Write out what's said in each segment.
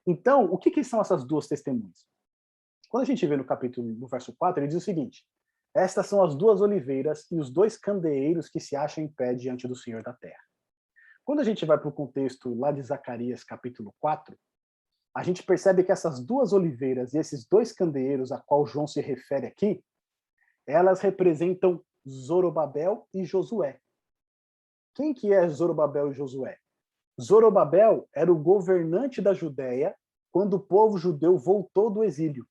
Então, o que são essas duas testemunhas? Quando a gente vê no verso 4, ele diz o seguinte: estas são as duas oliveiras e os dois candeeiros que se acham em pé diante do Senhor da terra. Quando a gente vai para o contexto lá de Zacarias, capítulo 4, a gente percebe que essas duas oliveiras e esses dois candeeiros a qual João se refere aqui, elas representam Zorobabel e Josué. Quem que é Zorobabel e Josué? Zorobabel era o governante da Judéia quando o povo judeu voltou do exílio.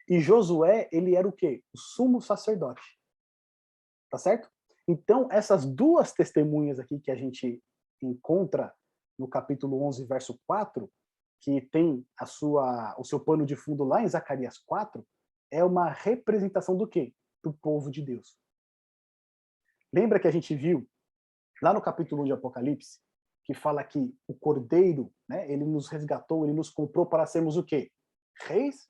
E Josué, ele era o quê? O sumo sacerdote. Tá certo? Então, essas duas testemunhas aqui que a gente encontra no capítulo 11, verso 4, que tem o seu pano de fundo lá em Zacarias 4, é uma representação do quê? Do povo de Deus. Lembra que a gente viu lá no capítulo 1 de Apocalipse, que fala que o Cordeiro, né, ele nos resgatou, ele nos comprou para sermos o quê? Reis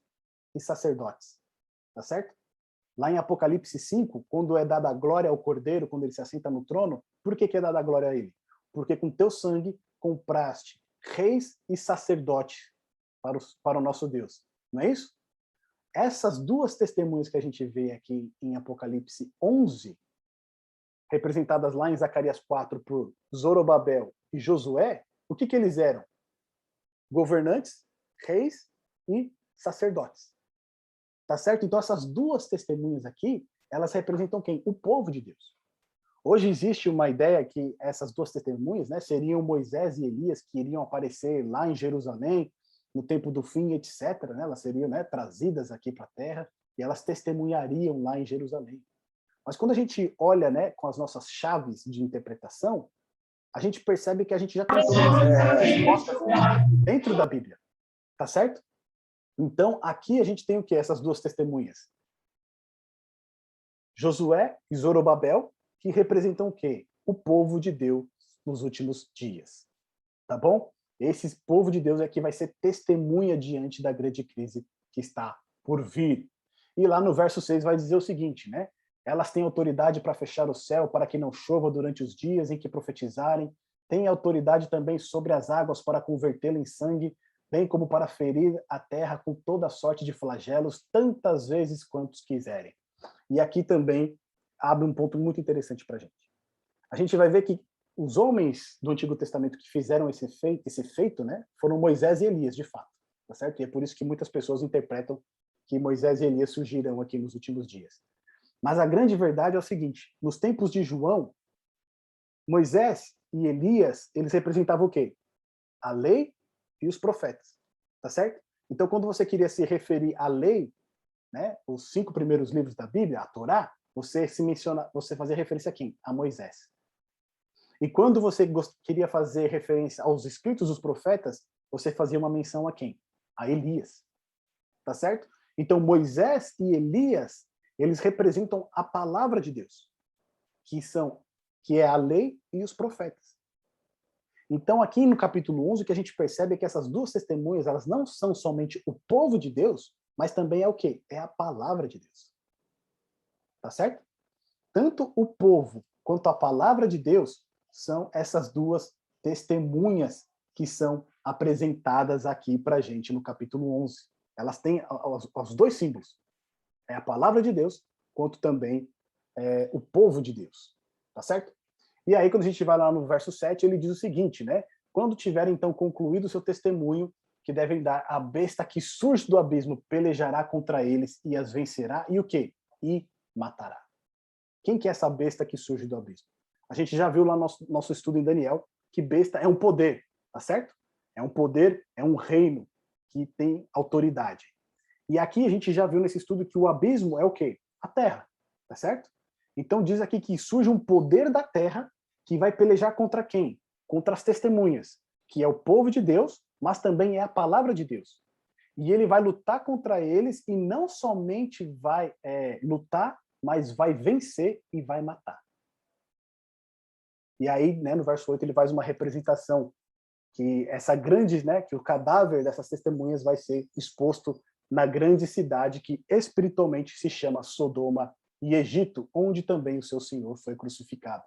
e sacerdotes. Tá certo? Lá em Apocalipse 5, quando é dada a glória ao Cordeiro, quando ele se assenta no trono, por que é dada a glória a ele? Porque com teu sangue compraste reis e sacerdotes para o nosso Deus. Não é isso? Essas duas testemunhas que a gente vê aqui em Apocalipse 11, representadas lá em Zacarias 4 por Zorobabel e Josué, o que eles eram? Governantes, reis e sacerdotes. Tá certo? Então essas duas testemunhas aqui, elas representam quem? O povo de Deus. Hoje existe uma ideia que essas duas testemunhas, né, seriam Moisés e Elias, que iriam aparecer lá em Jerusalém, no tempo do fim, etc. Né? Elas seriam, né, trazidas aqui para a Terra e elas testemunhariam lá em Jerusalém. Mas quando a gente olha, né, com as nossas chaves de interpretação, a gente percebe que a gente já tem todas as respostas dentro da Bíblia. Tá certo? Então, aqui a gente tem o quê? Essas duas testemunhas. Josué e Zorobabel, que representam o quê? O povo de Deus nos últimos dias. Tá bom? Esse povo de Deus é que vai ser testemunha diante da grande crise que está por vir. E lá no verso 6 vai dizer o seguinte, né? Elas têm autoridade para fechar o céu, para que não chova durante os dias em que profetizarem. Têm autoridade também sobre as águas para convertê-la em sangue, bem como para ferir a terra com toda sorte de flagelos, tantas vezes quantos quiserem. E aqui também abre um ponto muito interessante para a gente. A gente vai ver que os homens do Antigo Testamento que fizeram esse feito, né, foram Moisés e Elias, de fato. Tá certo? E é por isso que muitas pessoas interpretam que Moisés e Elias surgirão aqui nos últimos dias. Mas a grande verdade é o seguinte: nos tempos de João, Moisés e Elias, eles representavam o quê? A lei e os profetas. Tá certo? Então, quando você queria se referir à lei, né, os 5 primeiros livros da Bíblia, a Torá, você fazia referência a quem? A Moisés. E quando você queria fazer referência aos escritos dos profetas, você fazia uma menção a quem? A Elias. Tá certo? Então, Moisés e Elias, eles representam a palavra de Deus, que é a lei e os profetas. Então, aqui no capítulo 11, o que a gente percebe é que essas duas testemunhas, elas não são somente o povo de Deus, mas também é o quê? É a palavra de Deus. Tá certo? Tanto o povo quanto a palavra de Deus são essas duas testemunhas que são apresentadas aqui para a gente no capítulo 11. Elas têm os dois símbolos. É a palavra de Deus, quanto também o povo de Deus. Tá certo? E aí, quando a gente vai lá no verso 7, ele diz o seguinte, né? Quando tiverem, então, concluído o seu testemunho, que devem dar, a besta que surge do abismo pelejará contra eles e as vencerá, e o quê? E matará. Quem que é essa besta que surge do abismo? A gente já viu lá no nosso estudo em Daniel que besta é um poder, tá certo? É um poder, é um reino que tem autoridade. E aqui a gente já viu nesse estudo que o abismo é o quê? A terra, tá certo? Então diz aqui que surge um poder da terra que vai pelejar contra quem? Contra as testemunhas, que é o povo de Deus, mas também é a palavra de Deus. E ele vai lutar contra eles e não somente vai lutar, mas vai vencer e vai matar. E aí, né, no verso 8, ele faz uma representação que essa grande, né, que o cadáver dessas testemunhas vai ser exposto na grande cidade que espiritualmente se chama Sodoma e Egito, onde também o seu Senhor foi crucificado.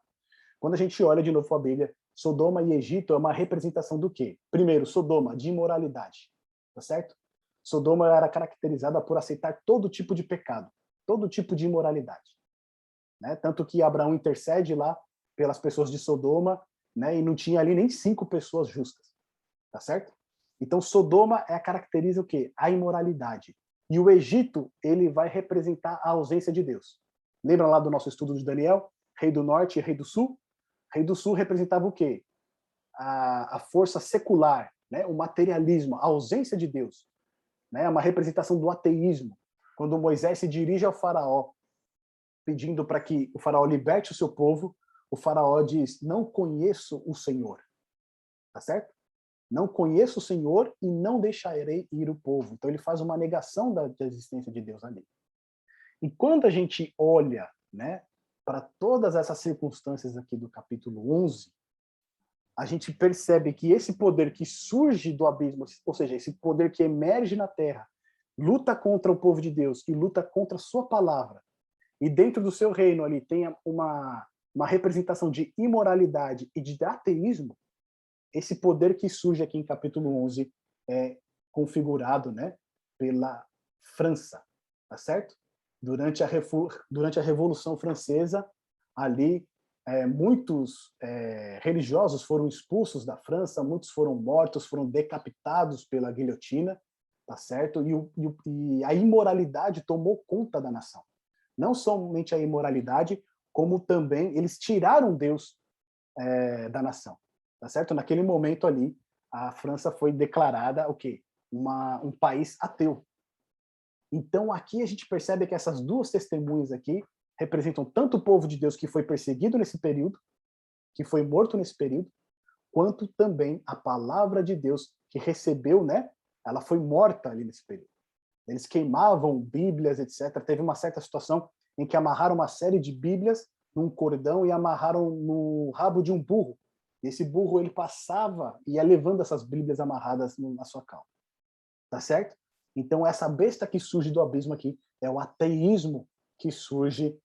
Quando a gente olha de novo para a Bíblia, Sodoma e Egito é uma representação do quê? Primeiro, Sodoma, de imoralidade, tá certo? Sodoma era caracterizada por aceitar todo tipo de pecado, todo tipo de imoralidade, né? Tanto que Abraão intercede lá pelas pessoas de Sodoma, né? E não tinha ali nem 5 pessoas justas, tá certo? Então, Sodoma caracteriza o quê? A imoralidade. E o Egito, ele vai representar a ausência de Deus. Lembra lá do nosso estudo de Daniel? Rei do Norte e Rei do Sul? Rei do Sul representava o quê? A força secular, né? O materialismo, a ausência de Deus. Né? Uma representação do ateísmo. Quando Moisés se dirige ao faraó, pedindo para que o faraó liberte o seu povo, o faraó diz, não conheço o Senhor. Tá certo? Não conheço o Senhor e não deixarei ir o povo. Então ele faz uma negação da existência de Deus ali. E quando a gente olha, né, para todas essas circunstâncias aqui do capítulo 11, a gente percebe que esse poder que surge do abismo, ou seja, esse poder que emerge na terra, luta contra o povo de Deus e luta contra a sua palavra, e dentro do seu reino ali tem uma representação de imoralidade e de ateísmo, esse poder que surge aqui em capítulo 11 é configurado, né, pela França, tá certo? Durante a Revolução Francesa, ali, muitos religiosos foram expulsos da França, muitos foram mortos, foram decapitados pela guilhotina, tá certo? E a imoralidade tomou conta da nação. Não somente a imoralidade, como também eles tiraram Deus da nação, tá certo? Naquele momento ali, a França foi declarada o quê? Um país ateu. Então aqui a gente percebe que essas duas testemunhas aqui representam tanto o povo de Deus que foi perseguido nesse período, que foi morto nesse período, quanto também a palavra de Deus que recebeu, né? Ela foi morta ali nesse período. Eles queimavam bíblias, etc. Teve uma certa situação em que amarraram uma série de bíblias num cordão e amarraram no rabo de um burro. Esse burro ele passava e ia levando essas bíblias amarradas na sua cauda. Tá certo? Então essa besta que surge do abismo aqui é o ateísmo que surge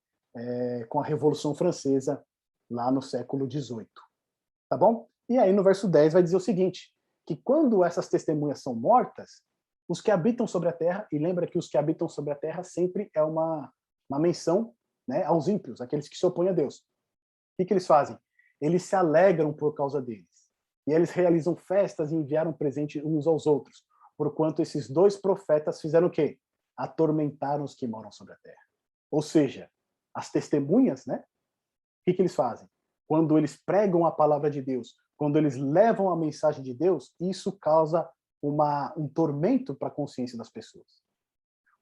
com a Revolução Francesa lá no século XVIII. Tá bom? E aí no verso 10 vai dizer o seguinte, que quando essas testemunhas são mortas, os que habitam sobre a terra, e lembra que os que habitam sobre a terra sempre é uma menção, né, aos ímpios, aqueles que se opõem a Deus. O que eles fazem? Eles se alegram por causa deles. E eles realizam festas e enviaram presente uns aos outros, porquanto esses dois profetas fizeram o quê? Atormentaram os que moram sobre a terra. Ou seja, as testemunhas, né? O que eles fazem? Quando eles pregam a palavra de Deus, quando eles levam a mensagem de Deus, isso causa um tormento para a consciência das pessoas.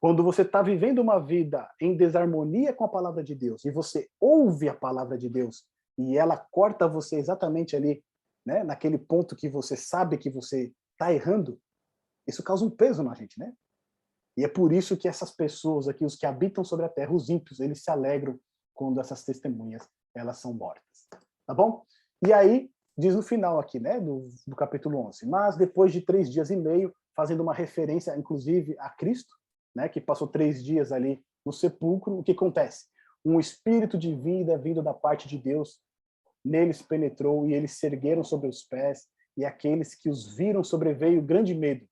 Quando você está vivendo uma vida em desarmonia com a palavra de Deus e você ouve a palavra de Deus e ela corta você exatamente ali, né, naquele ponto que você sabe que você está errando, isso causa um peso na gente, né? E é por isso que essas pessoas aqui, os que habitam sobre a terra, os ímpios, eles se alegram quando essas testemunhas elas são mortas. Tá bom? E aí, diz no final aqui, né, do capítulo 11, mas depois de 3 dias e meio, fazendo uma referência, inclusive, a Cristo, né, que passou 3 dias ali no sepulcro, o que acontece? Um espírito de vida vindo da parte de Deus, neles penetrou, e eles se ergueram sobre os pés, e aqueles que os viram sobreveio grande medo.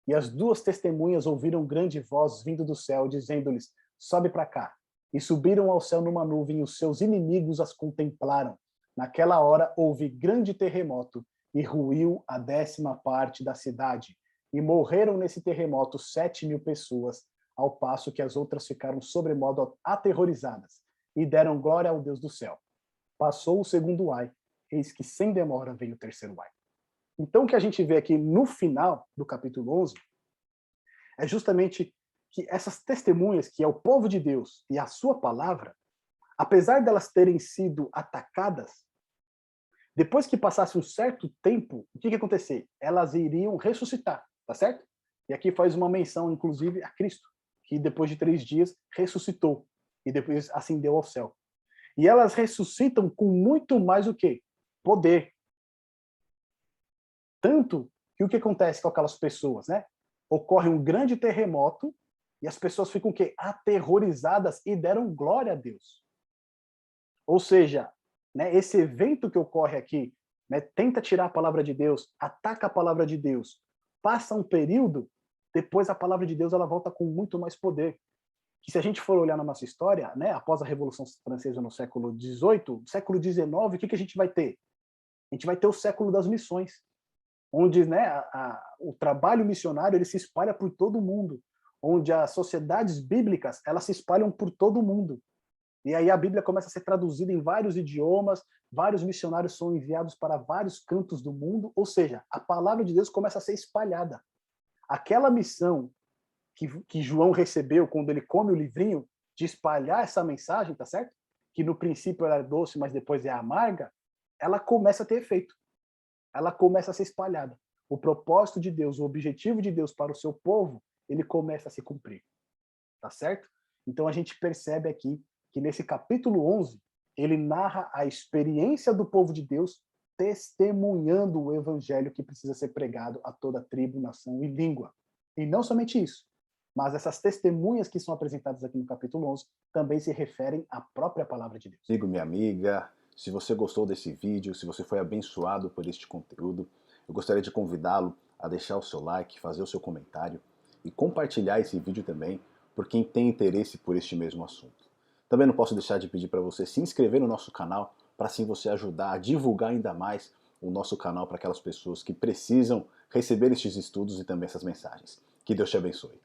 E as duas testemunhas ouviram grande voz vindo do céu, dizendo-lhes, sobe para cá. E subiram ao céu numa nuvem, e os seus inimigos as contemplaram. Naquela hora houve grande terremoto, e ruiu a 10ª parte da cidade. E morreram nesse terremoto 7.000 pessoas, ao passo que as outras ficaram sobremodo aterrorizadas, e deram glória ao Deus do céu. Passou o segundo ai, eis que sem demora veio o terceiro ai. Então, o que a gente vê aqui no final do capítulo 11 é justamente que essas testemunhas, que é o povo de Deus e a sua palavra, apesar delas terem sido atacadas, depois que passasse um certo tempo, o que ia acontecer? Elas iriam ressuscitar, tá certo? E aqui faz uma menção, inclusive, a Cristo, que depois de 3 dias ressuscitou e depois ascendeu ao céu. E elas ressuscitam com muito mais o quê? Poder. Tanto que o que acontece com aquelas pessoas, né? Ocorre um grande terremoto e as pessoas ficam o quê? Aterrorizadas e deram glória a Deus. Ou seja, né, esse evento que ocorre aqui né, tenta tirar a palavra de Deus, ataca a palavra de Deus, passa um período, depois a palavra de Deus ela volta com muito mais poder. Que se a gente for olhar na nossa história, né, após a Revolução Francesa no século XVIII, século XIX, o que a gente vai ter? A gente vai ter o século das missões, onde, né, o trabalho missionário ele se espalha por todo o mundo, onde as sociedades bíblicas elas se espalham por todo o mundo. E aí a Bíblia começa a ser traduzida em vários idiomas, vários missionários são enviados para vários cantos do mundo, ou seja, a palavra de Deus começa a ser espalhada. Aquela missão que João recebeu quando ele come o livrinho, de espalhar essa mensagem, tá certo? Que no princípio ela é doce, mas depois é amarga, ela começa a ter efeito. Ela começa a ser espalhada. O propósito de Deus, o objetivo de Deus para o seu povo, ele começa a se cumprir. Tá certo? Então a gente percebe aqui que nesse capítulo 11, ele narra a experiência do povo de Deus testemunhando o evangelho que precisa ser pregado a toda tribo, nação e língua. E não somente isso, mas essas testemunhas que são apresentadas aqui no capítulo 11 também se referem à própria palavra de Deus. Amigo, minha amiga, se você gostou desse vídeo, se você foi abençoado por este conteúdo, eu gostaria de convidá-lo a deixar o seu like, fazer o seu comentário e compartilhar esse vídeo também por quem tem interesse por este mesmo assunto. Também não posso deixar de pedir para você se inscrever no nosso canal, para assim você ajudar a divulgar ainda mais o nosso canal para aquelas pessoas que precisam receber estes estudos e também essas mensagens. Que Deus te abençoe.